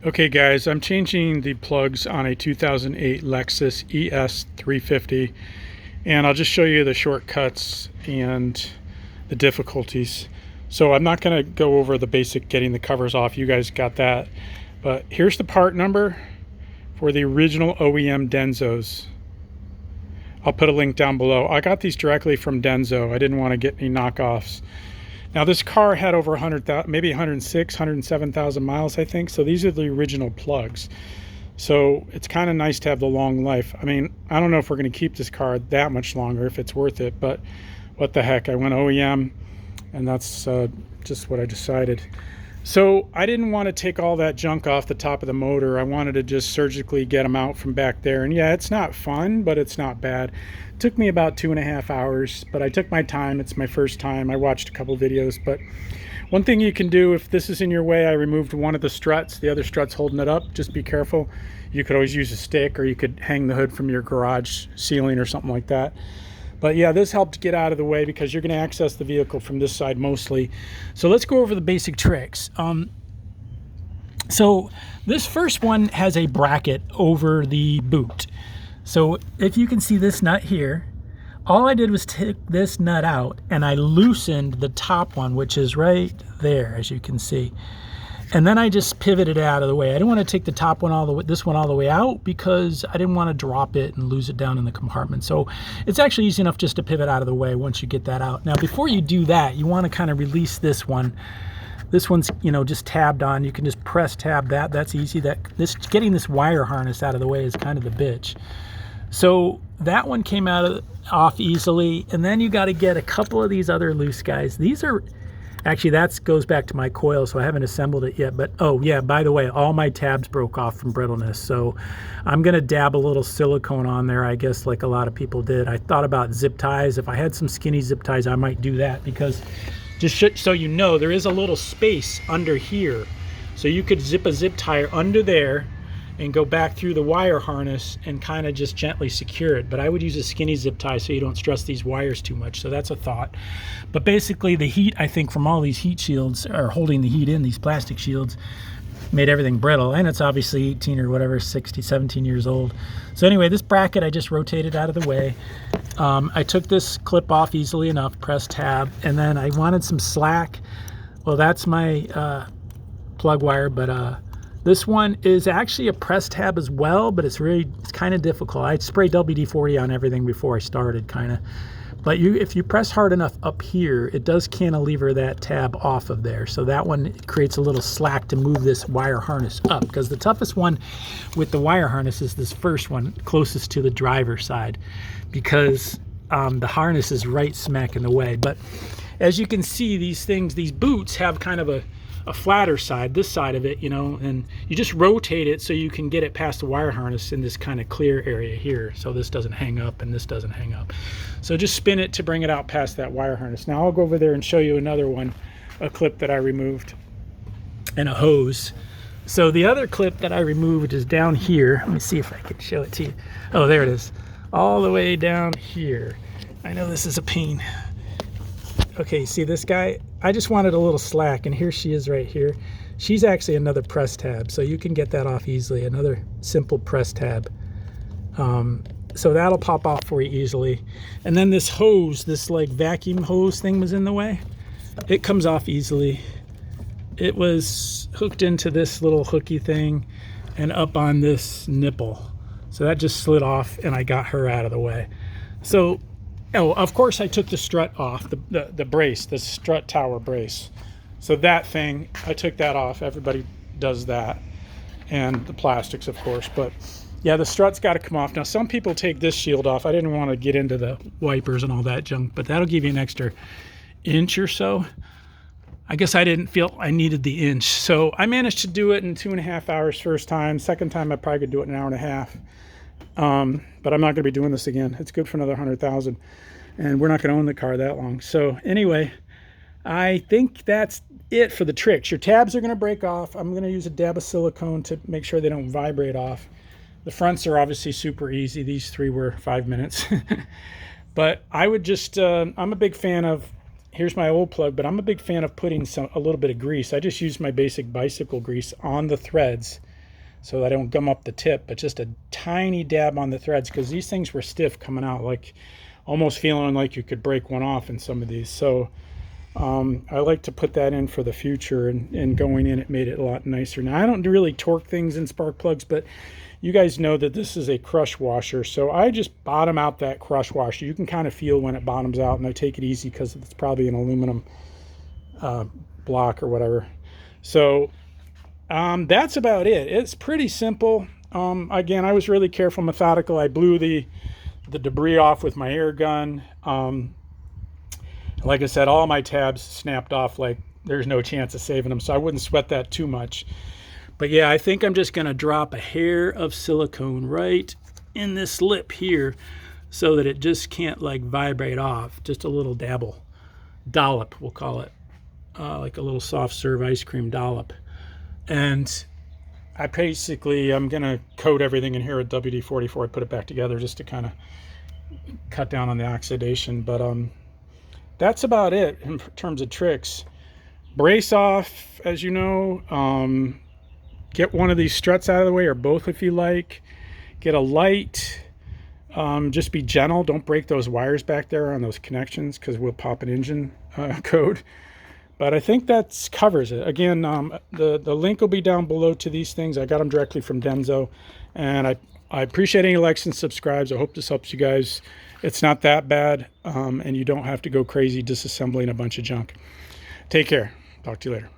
Okay guys, I'm changing the plugs on a 2008 Lexus ES 350, and I'll just show you the shortcuts and the difficulties. So I'm not going to go over the basic getting the covers off, you guys got that. But here's the part number for the original OEM Denzos. I'll put a link down below. I got these directly from Denso. I didn't want to get any knockoffs. Now this car had over 100,000, maybe 106, 107,000 miles, I think. So these are the original plugs. So it's kind of nice to have the long life. I mean, I don't know if we're going to keep this car that much longer, if it's worth it, but what the heck. I went OEM, and that's just what I decided. So I didn't want to take all that junk off the top of the motor. I wanted to just surgically get them out from back there. And yeah, it's not fun, but it's not bad. It took me about 2.5 hours, but I took my time. It's my first time. I watched a couple videos, but one thing you can do if this is in your way, I removed one of the struts. The other strut's holding it up. Just be careful. You could always use a stick, or you could hang the hood from your garage ceiling or something like that. But yeah, this helped get out of the way because you're going to access the vehicle from this side mostly. So let's go over the basic tricks. So this first one has a bracket over the boot. So if you can see this nut here, all I did was take this nut out and I loosened the top one, which is right there, as you can see. And then I just pivoted it out of the way. I didn't want to take the top one all the way, this one all the way out, because I didn't want to drop it and lose it down in the compartment. So it's actually easy enough just to pivot out of the way once you get that out. Now, before you do that, you want to kind of release this one. This one's, you know, just tabbed on. You can just press tab that. That's easy. Getting this wire harness out of the way is kind of the bitch. So that one came off easily. And then you got to get a couple of these other loose guys. These are actually, that goes back to my coil, so I haven't assembled it yet. But oh yeah, by the way, all my tabs broke off from brittleness, so I'm gonna dab a little silicone on there, I guess, like a lot of people did. I thought about zip ties. If I had some skinny zip ties, I might do that, because just so you know, there is a little space under here, so you could zip a zip tie under there and go back through the wire harness and kind of just gently secure it. But I would use a skinny zip tie so you don't stress these wires too much. So that's a thought. But basically the heat, I think, from all these heat shields, or holding the heat in, these plastic shields, made everything brittle. And it's obviously 18 or whatever, 17 years old. So anyway, this bracket I just rotated out of the way. I took this clip off easily enough, pressed tab, and then I wanted some slack. Well, that's my plug wire, but this one is actually a press tab as well, but it's kind of difficult. I sprayed WD-40 on everything before I started, kind of. But if you press hard enough up here, it does cantilever that tab off of there. So that one creates a little slack to move this wire harness up, because the toughest one with the wire harness is this first one, closest to the driver's side, because the harness is right smack in the way. But as you can see, these boots have kind of a flatter side, this side of it, you know, and you just rotate it so you can get it past the wire harness in this kind of clear area here, so this doesn't hang up and this doesn't hang up. So just spin it to bring it out past that wire harness. Now I'll go over there and show you another one, a clip that I removed, and a hose. So the other clip that I removed is down here. Let me see if I can show it to you. Oh, there it is, all the way down here. I know this is a pain. Okay, see this guy? I just wanted a little slack, and here she is right here. She's actually another press tab, so you can get that off easily, another simple press tab. So that'll pop off for you easily. And then this hose, this like vacuum hose thing was in the way. It comes off easily. It was hooked into this little hooky thing and up on this nipple. So that just slid off, and I got her out of the way. So, oh, of course I took the strut off, the brace, the strut tower brace. So that thing, I took that off. Everybody does that. And the plastics, of course. But yeah, the strut's got to come off. Now, some people take this shield off. I didn't want to get into the wipers and all that junk, but that'll give you an extra inch or so. I guess I didn't feel I needed the inch. So I managed to do it in 2.5 hours first time. Second time, I probably could do it in an hour and a half. But I'm not going to be doing this again. It's good for another 100,000, and we're not going to own the car that long. So anyway, I think that's it for the tricks. Your tabs are going to break off. I'm going to use a dab of silicone to make sure they don't vibrate off. The fronts are obviously super easy. These three were 5 minutes. But I would just, I'm a big fan of, here's my old plug, but I'm a big fan of putting a little bit of grease. I just use my basic bicycle grease on the threads so I don't gum up the tip, but just a tiny dab on the threads, because these things were stiff coming out, like almost feeling like you could break one off in some of these. So I like to put that in for the future, and going in, it made it a lot nicer. Now, I don't really torque things in spark plugs, but you guys know that this is a crush washer, so I just bottom out that crush washer. You can kind of feel when it bottoms out, and I take it easy because it's probably an aluminum block or whatever. So that's about it. It's pretty simple. Again, I was really careful, methodical. I blew the debris off with my air gun. Like I said, all my tabs snapped off like there's no chance of saving them, so I wouldn't sweat that too much. But yeah, I think I'm just gonna drop a hair of silicone right in this lip here so that it just can't like vibrate off. Just a little dollop, we'll call it, like a little soft serve ice cream dollop. And I'm gonna coat everything in here with WD-40 before I put it back together, just to kind of cut down on the oxidation. But that's about it in terms of tricks. Brace off, as you know. Get one of these struts out of the way, or both if you like. Get a light. Just be gentle. Don't break those wires back there on those connections, because we'll pop an engine code. But I think that covers it. Again, the link will be down below to these things. I got them directly from Denso. And I appreciate any likes and subscribes. I hope this helps you guys. It's not that bad, and you don't have to go crazy disassembling a bunch of junk. Take care. Talk to you later.